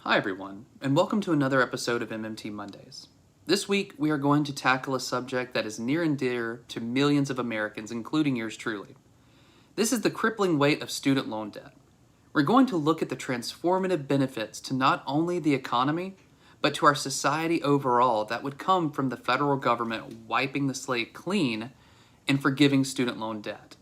Hi everyone, and welcome to another episode of MMT Mondays. This week, we are going to tackle a subject that is near and dear to millions of Americans, including yours truly. This is the crippling weight of student loan debt. We're going to look at the transformative benefits to not only the economy, but to our society overall that would come from the federal government wiping the slate clean and forgiving student loan debt.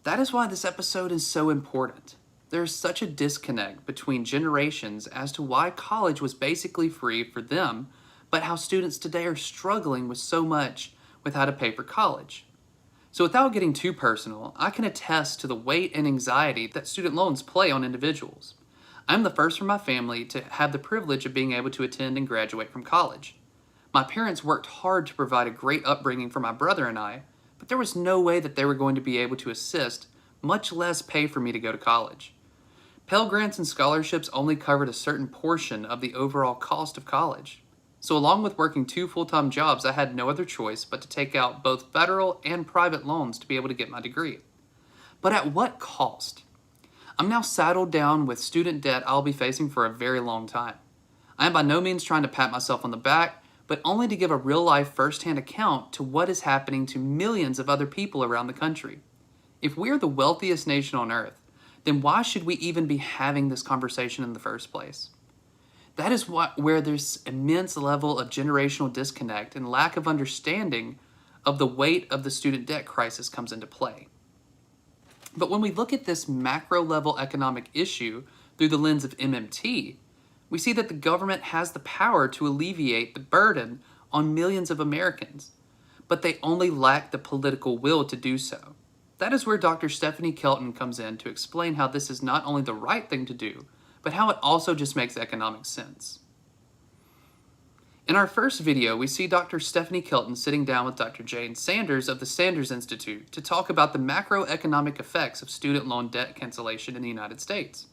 That is why this episode is so important. There is such a disconnect between generations as to why college was basically free for them, but how students today are struggling with so much with how to pay for college. So without getting too personal, I can attest to the weight and anxiety that student loans play on individuals. I'm the first from my family to have the privilege of being able to attend and graduate from college. My parents worked hard to provide a great upbringing for my brother and I, but there was no way that they were going to be able to assist, much less pay for me to go to college. Pell Grants and scholarships only covered a certain portion of the overall cost of college. So along with working 2 full-time jobs, I had no other choice but to take out both federal and private loans to be able to get my degree. But at what cost? I'm now saddled down with student debt I'll be facing for a very long time. I am by no means trying to pat myself on the back, but only to give a real-life first-hand account to what is happening to millions of other people around the country. If we are the wealthiest nation on earth, then why should we even be having this conversation in the first place? That is where this immense level of generational disconnect and lack of understanding of the weight of the student debt crisis comes into play. But when we look at this macro level economic issue through the lens of MMT, we see that the government has the power to alleviate the burden on millions of Americans, but they only lack the political will to do so. That is where Dr. Stephanie Kelton comes in to explain how this is not only the right thing to do, but how it also just makes economic sense. In our first video, we see Dr. Stephanie Kelton sitting down with Dr. Jane Sanders of the Sanders Institute to talk about the macroeconomic effects of student loan debt cancellation in the United States.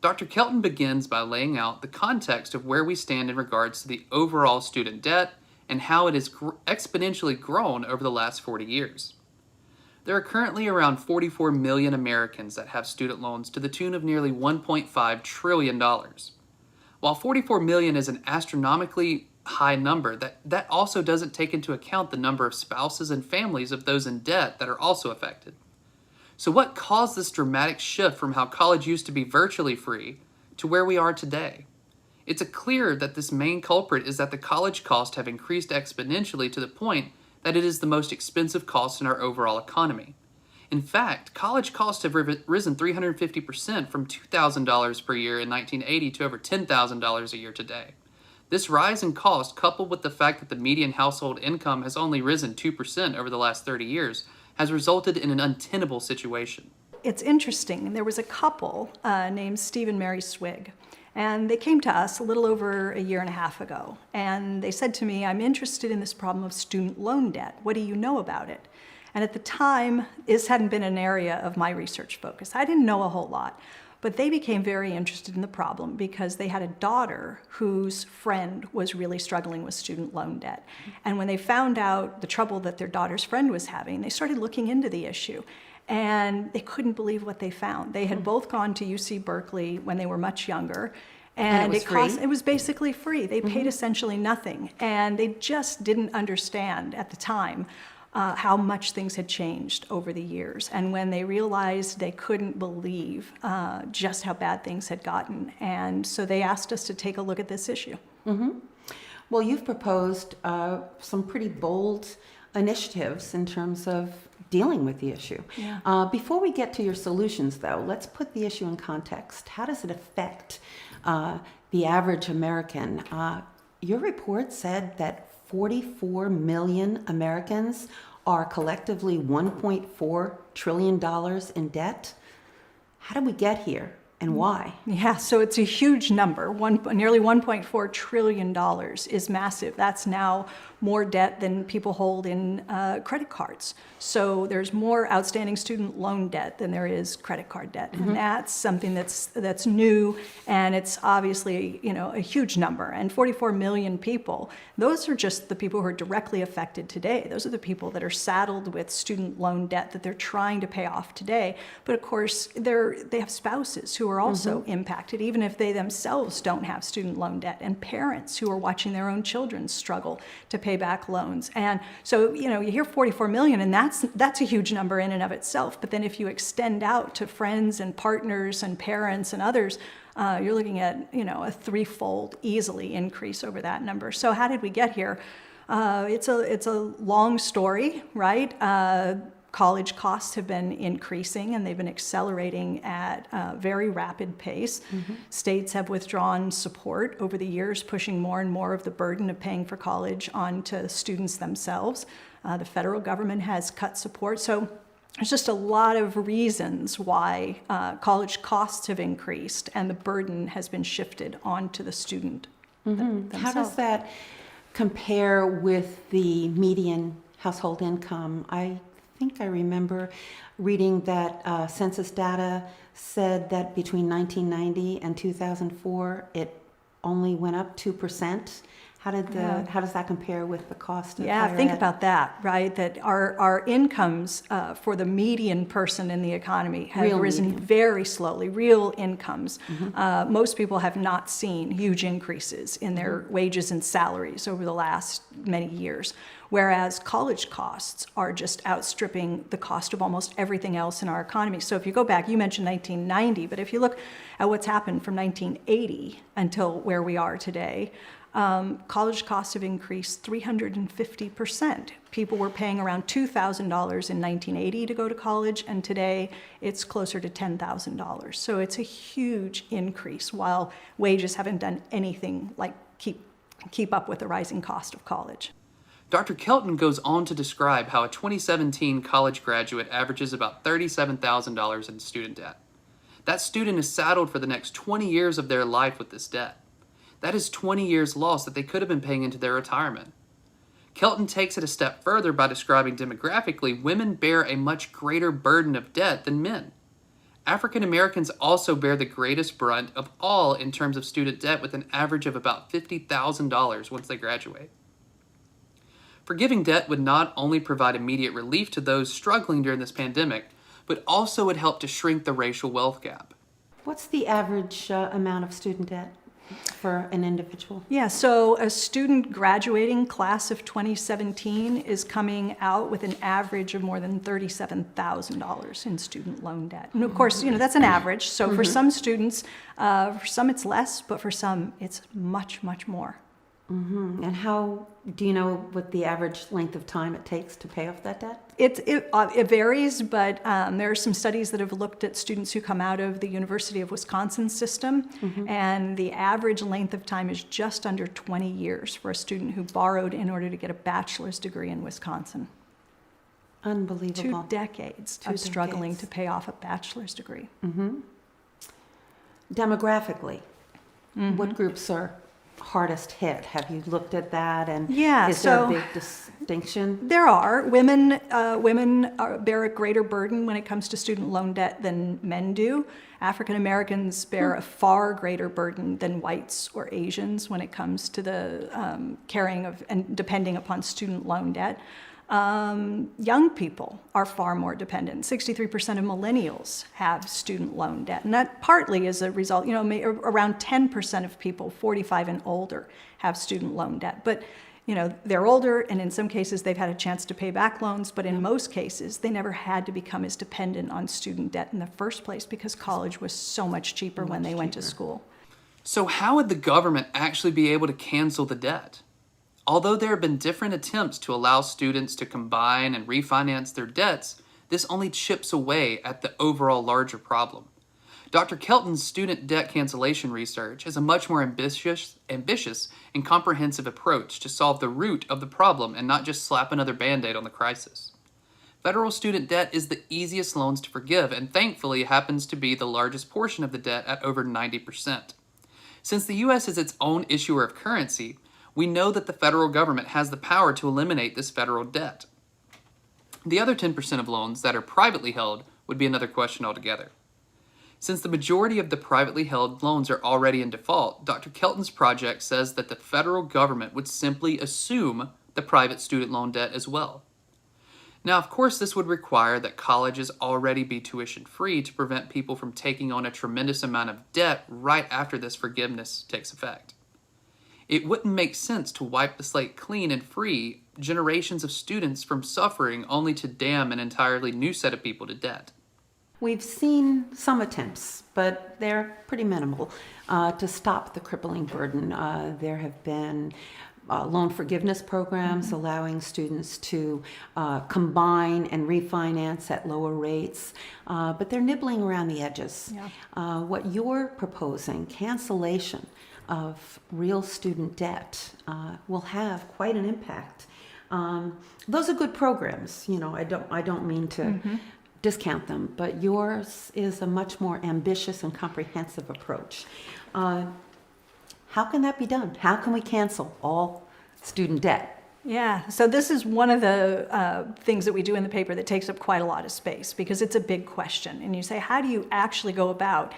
Dr. Kelton begins by laying out the context of where we stand in regards to the overall student debt and how it has exponentially grown over the last 40 years. There are currently around 44 million Americans that have student loans to the tune of nearly $1.5 trillion. While 44 million is an astronomically high number, that also doesn't take into account the number of spouses and families of those in debt that are also affected. So what caused this dramatic shift from how college used to be virtually free to where we are today? It's clear that this main culprit is that the college costs have increased exponentially to the point that it is the most expensive cost in our overall economy. In fact, college costs have risen 350% from $2,000 per year in 1980 to over $10,000 a year today. This rise in cost, coupled with the fact that the median household income has only risen 2% over the last 30 years, has resulted in an untenable situation. It's interesting. There was a couple named Steve and Mary Swig. And they came to us a little over a year and a half ago. And they said to me, I'm interested in this problem of student loan debt. What do you know about it? And at the time, this hadn't been an area of my research focus. I didn't know a whole lot. But they became very interested in the problem because they had a daughter whose friend was really struggling with student loan debt. And when they found out the trouble that their daughter's friend was having, they started looking into the issue. And they couldn't believe what they found. They had both gone to UC Berkeley when they were much younger. And it was basically free. They paid essentially nothing. And they just didn't understand at the time how much things had changed over the years. And when they realized, they couldn't believe just how bad things had gotten. And so they asked us to take a look at this issue. Well, you've proposed some pretty bold initiatives in terms of dealing with the issue. Yeah. Before we get to your solutions, though, let's put the issue in context. How does it affect the average American? Your report said that 44 million Americans are collectively $1.4 trillion in debt. How did we get here? And why? Yeah, so it's a huge number. Nearly $1.4 trillion is massive. That's now more debt than people hold in credit cards. So there's more outstanding student loan debt than there is credit card debt. And that's something that's new, and it's obviously, a huge number. And 44 million people, those are just the people who are directly affected today. Those are the people that are saddled with student loan debt that they're trying to pay off today. But of course, they have spouses who who are also impacted, even if they themselves don't have student loan debt, and parents who are watching their own children struggle to pay back loans. And so, you hear 44 million, and that's a huge number in and of itself. But then if you extend out to friends and partners and parents and others, you're looking at, a threefold easily increase over that number. So how did we get here? It's a long story, right? College costs have been increasing, and they've been accelerating at a very rapid pace. States have withdrawn support over the years, pushing more and more of the burden of paying for college onto students themselves. The federal government has cut support. So there's just a lot of reasons why college costs have increased and the burden has been shifted onto the student themselves. How does that compare with the median household income? I think I remember reading that census data said that between 1990 and 2004, it only went up 2%. How does that compare with the cost of higher think ed? about that, right? That our incomes for the median person in the economy have risen very slowly, real incomes. Most people have not seen huge increases in their wages and salaries over the last many years, whereas college costs are just outstripping the cost of almost everything else in our economy. So if you go back, you mentioned 1990, but if you look at what's happened from 1980 until where we are today, college costs have increased 350%. People were paying around $2,000 in 1980 to go to college, and today it's closer to $10,000. So it's a huge increase, while wages haven't done anything like keep up with the rising cost of college. Dr. Kelton goes on to describe how a 2017 college graduate averages about $37,000 in student debt. That student is saddled for the next 20 years of their life with this debt. That is 20 years lost that they could have been paying into their retirement. Kelton takes it a step further by describing demographically, women bear a much greater burden of debt than men. African Americans also bear the greatest brunt of all in terms of student debt, with an average of about $50,000 once they graduate. Forgiving debt would not only provide immediate relief to those struggling during this pandemic, but also would help to shrink the racial wealth gap. What's the average amount of student debt for an individual? Yeah, so a student graduating class of 2017 is coming out with an average of more than $37,000 in student loan debt. And of course, that's an average. So for some students, for some it's less, but for some it's much, much more. And how do you know what the average length of time it takes to pay off that debt? It varies, but there are some studies that have looked at students who come out of the University of Wisconsin system, and the average length of time is just under 20 years for a student who borrowed in order to get a bachelor's degree in Wisconsin. Unbelievable. 2 decades of struggling to pay off a bachelor's degree. Demographically, what groups are hardest hit? Have you looked at that? And is there a big distinction? There are. Women bear a greater burden when it comes to student loan debt than men do. African Americans bear a far greater burden than whites or Asians when it comes to the carrying of and depending upon student loan debt. Young people are far more dependent. 63% of millennials have student loan debt, and that partly is a result, around 10% of people 45 and older have student loan debt. But, they're older, and in some cases they've had a chance to pay back loans, but in most cases they never had to become as dependent on student debt in the first place because college was so much cheaper when they went to school. So how would the government actually be able to cancel the debt? Although there have been different attempts to allow students to combine and refinance their debts, this only chips away at the overall larger problem. Dr. Kelton's student debt cancellation research is a much more ambitious and comprehensive approach to solve the root of the problem and not just slap another Band-Aid on the crisis. Federal student debt is the easiest loans to forgive, and thankfully happens to be the largest portion of the debt at over 90%. Since the U.S. is its own issuer of currency, we know that the federal government has the power to eliminate this federal debt. The other 10% of loans that are privately held would be another question altogether. Since the majority of the privately held loans are already in default, Dr. Kelton's project says that the federal government would simply assume the private student loan debt as well. Now, of course, this would require that colleges already be tuition free to prevent people from taking on a tremendous amount of debt right after this forgiveness takes effect. It wouldn't make sense to wipe the slate clean and free generations of students from suffering only to damn an entirely new set of people to debt. We've seen some attempts, but they're pretty minimal, to stop the crippling burden. There have been loan forgiveness programs allowing students to combine and refinance at lower rates, but they're nibbling around the edges. Yeah. What you're proposing, cancellation of real student debt, will have quite an impact. Those are good programs. I don't mean to discount them, but yours is a much more ambitious and comprehensive approach. How can that be done? How can we cancel all student debt? Yeah, so this is one of the things that we do in the paper that takes up quite a lot of space because it's a big question. And you say, how do you actually go about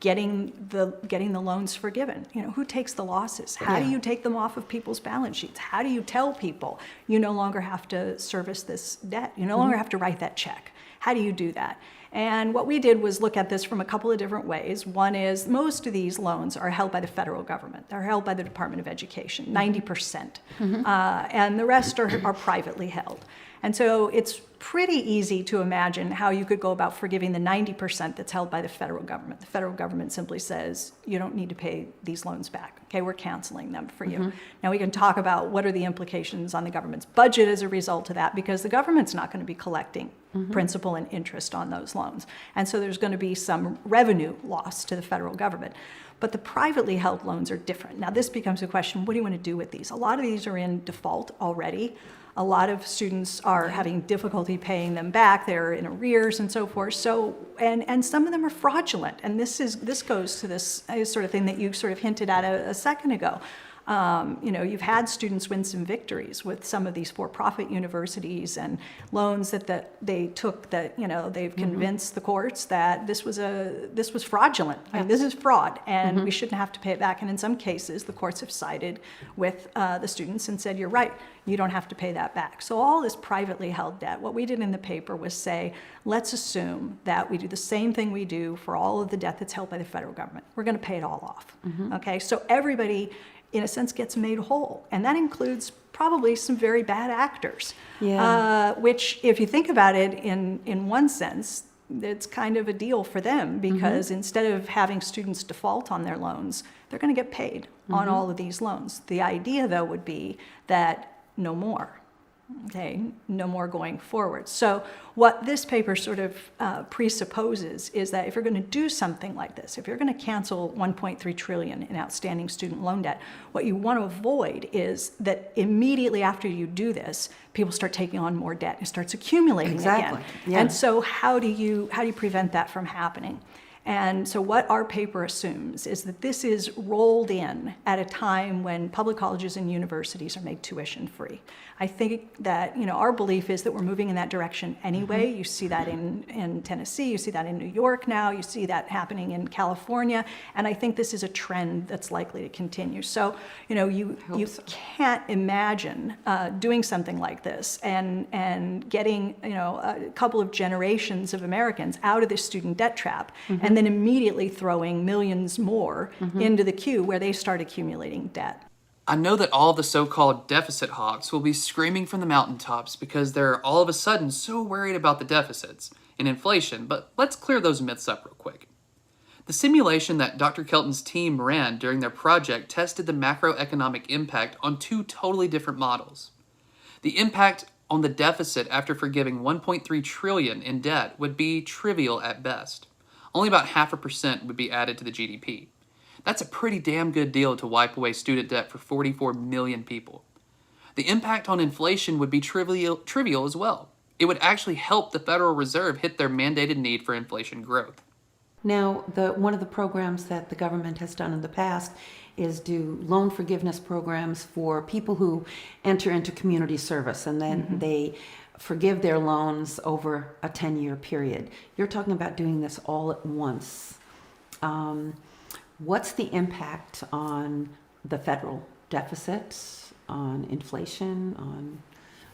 getting the loans forgiven? Who takes the losses? How do you take them off of people's balance sheets? How do you tell people you no longer have to service this debt? You no longer have to write that check. How do you do that? And what we did was look at this from a couple of different ways. One is most of these loans are held by the federal government. They're held by the Department of Education, 90%. And the rest are privately held. And so it's pretty easy to imagine how you could go about forgiving the 90% that's held by the federal government. The federal government simply says, you don't need to pay these loans back. Okay, we're canceling them for you. Now we can talk about what are the implications on the government's budget as a result of that, because the government's not going to be collecting principal and interest on those loans. And so there's going to be some revenue loss to the federal government. But the privately held loans are different. Now this becomes a question, what do you want to do with these? A lot of these are in default already. A lot of students are having difficulty paying them back. They're in arrears and so forth. So, and some of them are fraudulent. And this goes to this sort of thing that you sort of hinted at a second ago. You've had students win some victories with some of these for-profit universities and loans that they took that, they've convinced the courts that this was fraudulent. I mean, this is fraud and we shouldn't have to pay it back. And in some cases, the courts have sided with the students and said, you're right, you don't have to pay that back. So all this privately held debt, what we did in the paper was say, let's assume that we do the same thing we do for all of the debt that's held by the federal government. We're going to pay it all off. Okay, so everybody in a sense, gets made whole. And that includes probably some very bad actors, which, if you think about it in one sense, it's kind of a deal for them because instead of having students default on their loans, they're going to get paid on all of these loans. The idea, though, would be that no more. Okay, no more going forward. So what this paper sort of presupposes is that if you're going to do something like this, if you're going to cancel $1.3 trillion in outstanding student loan debt, what you want to avoid is that immediately after you do this, people start taking on more debt. It starts accumulating again. Yeah. And so how do you prevent that from happening? And so what our paper assumes is that this is rolled in at a time when public colleges and universities are made tuition free. I think that, our belief is that we're moving in that direction anyway. You see that in Tennessee, you see that in New York now, you see that happening in California, and I think this is a trend that's likely to continue. So, you can't imagine doing something like this and getting, a couple of generations of Americans out of this student debt trap and then immediately throwing millions more into the queue where they start accumulating debt. I know that all the so-called deficit hawks will be screaming from the mountaintops because they're all of a sudden so worried about the deficits and inflation, but let's clear those myths up real quick. The simulation that Dr. Kelton's team ran during their project tested the macroeconomic impact on two totally different models. The impact on the deficit after forgiving $1.3 trillion in debt would be trivial at best. Only about 0.5% would be added to the GDP. That's a pretty damn good deal to wipe away student debt for 44 million people. The impact on inflation would be trivial as well. It would actually help the Federal Reserve hit their mandated need for inflation growth. Now, one of the programs that the government has done in the past is do loan forgiveness programs for people who enter into community service, and then they forgive their loans over a 10-year period. You're talking about doing this all at once. What's the impact on the federal deficit, on inflation,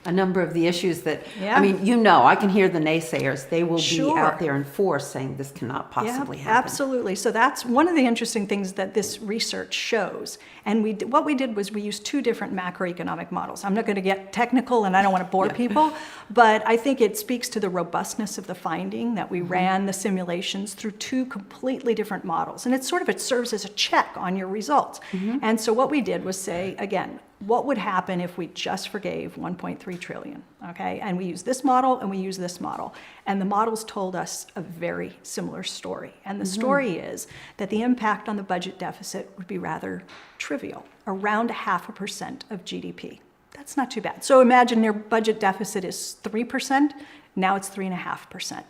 a number of the issues that, Yeah. I mean, you know, I can hear the naysayers. They will Sure. be out there in force saying this cannot possibly Yeah, happen. absolutely. So that's one of the interesting things that this research shows. And what we did was we used two different macroeconomic models. I'm not going to get technical and I don't want to bore people, but I think it speaks to the robustness of the finding that we ran the simulations through two completely different models. And it serves as a check on your results. And so what we did was say, again, what would happen if we just forgave 1.3 trillion, okay? And we use this model and we use this model. And the models told us a very similar story. And the story is that the impact on the budget deficit would be rather trivial, around 0.5% of GDP. That's not too bad. So imagine your budget deficit is 3%, now it's 3.5%.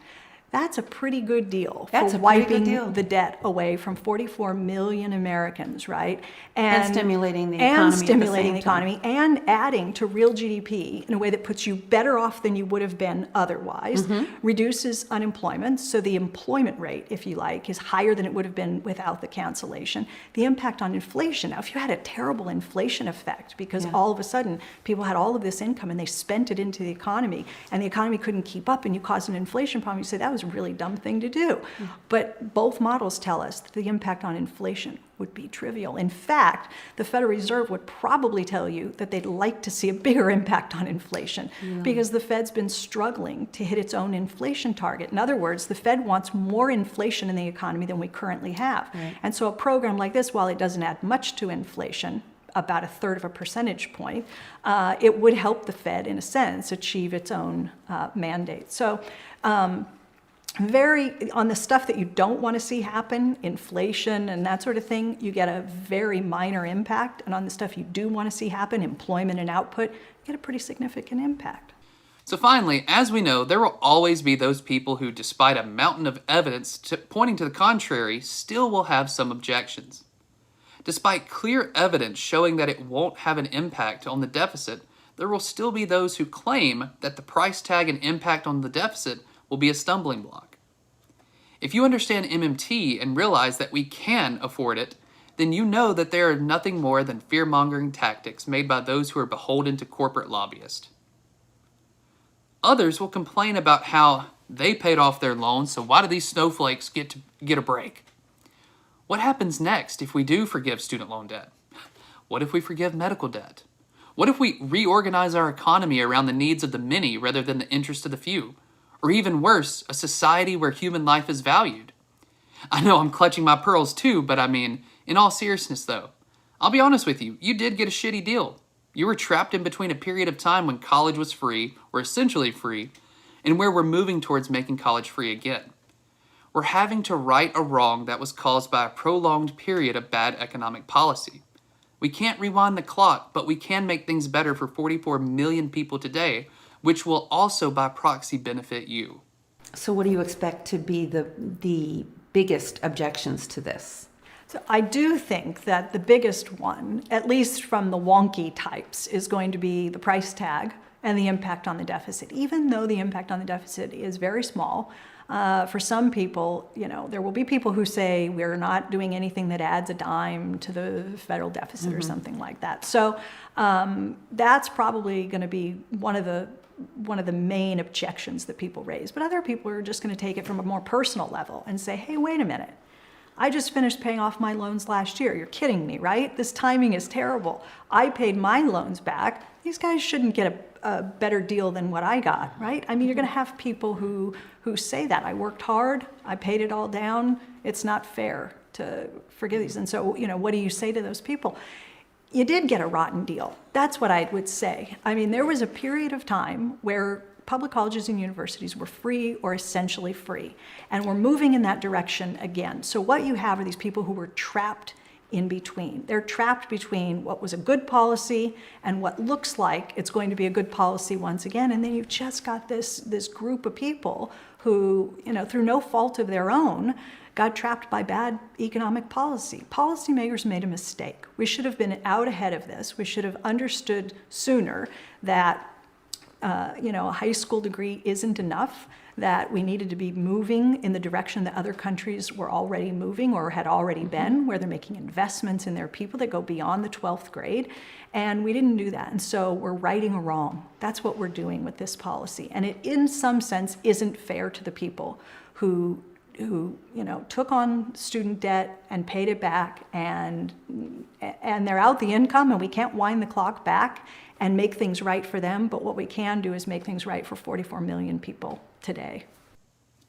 That's a pretty good deal for wiping the debt away from 44 million Americans, right? And stimulating the economy. And stimulating the economy and adding to real GDP in a way that puts you better off than you would have been otherwise, reduces unemployment. So the employment rate, if you like, is higher than it would have been without the cancellation. The impact on inflation. Now, if you had a terrible inflation effect because all of a sudden people had all of this income and they spent it into the economy and the economy couldn't keep up and you caused an inflation problem, you say that was a really dumb thing to do. But both models tell us that the impact on inflation would be trivial. In fact, the Federal Reserve would probably tell you that they'd like to see a bigger impact on inflation because the Fed's been struggling to hit its own inflation target. In other words, the Fed wants more inflation in the economy than we currently have. And so a program like this, while it doesn't add much to inflation, about 1/3 of a percentage point, it would help the Fed, in a sense, achieve its own mandate. So on the stuff that you don't want to see happen, inflation and that sort of thing, you get a very minor impact. And on the stuff you do want to see happen, employment and output, you get a pretty significant impact. So finally, as we know, there will always be those people who, despite a mountain of evidence pointing to the contrary, still will have some objections. Despite clear evidence showing that it won't have an impact on the deficit, there will still be those who claim that the price tag and impact on the deficit will be a stumbling block. If you understand MMT and realize that we can afford it, then you know that they are nothing more than fear-mongering tactics made by those who are beholden to corporate lobbyists. Others will complain about how they paid off their loans, so why do these snowflakes get a break? What happens next if we do forgive student loan debt? What if we forgive medical debt? What if we reorganize our economy around the needs of the many rather than the interest of the few? Or even worse, a society where human life is valued? I know I'm clutching my pearls too, but I mean, in all seriousness though, I'll be honest with you, you did get a shitty deal. You were trapped in between a period of time when college was free, or essentially free, and where we're moving towards making college free again. We're having to right a wrong that was caused by a prolonged period of bad economic policy. We can't rewind the clock, but we can make things better for 44 million people today, which will also by proxy benefit you. So what do you expect to be the biggest objections to this? So I do think that the biggest one, at least from the wonky types, is going to be the price tag and the impact on the deficit. Even though the impact on the deficit is very small, for some people, there will be people who say we're not doing anything that adds a dime to the federal deficit or something like that. So that's probably going to be one of the main objections that people raise. But other people are just going to take it from a more personal level and say, hey, wait a minute. I just finished paying off my loans last year. You're kidding me, right? This timing is terrible. I paid my loans back. These guys shouldn't get a better deal than what I got, right? I mean, you're going to have people who say that. I worked hard. I paid it all down. It's not fair to forgive these. And so, what do you say to those people? You did get a rotten deal. That's what I would say. I mean, there was a period of time where public colleges and universities were free or essentially free. And we're moving in that direction again. So what you have are these people who were trapped in between. They're trapped between what was a good policy and what looks like it's going to be a good policy once again. And then you've just got this group of people who, through no fault of their own, got trapped by bad economic policy. Policymakers made a mistake. We should have been out ahead of this. We should have understood sooner that a high school degree isn't enough, that we needed to be moving in the direction that other countries were already moving or had already been, where they're making investments in their people that go beyond the 12th grade. And we didn't do that. And so we're righting a wrong. That's what we're doing with this policy. And it, in some sense, isn't fair to the people who took on student debt and paid it back, and they're out the income, and we can't wind the clock back and make things right for them. But what we can do is make things right for 44 million people today.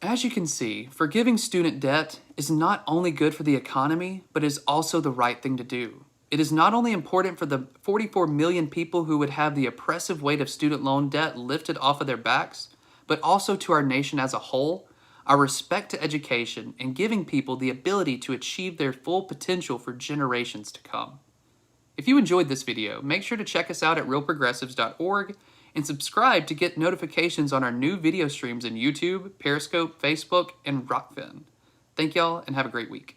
As you can see, forgiving student debt is not only good for the economy, but is also the right thing to do. It is not only important for the 44 million people who would have the oppressive weight of student loan debt lifted off of their backs, but also to our nation as a whole, our respect to education, and giving people the ability to achieve their full potential for generations to come. If you enjoyed this video, make sure to check us out at realprogressives.org and subscribe to get notifications on our new video streams in YouTube, Periscope, Facebook, and Rockfin. Thank y'all and have a great week.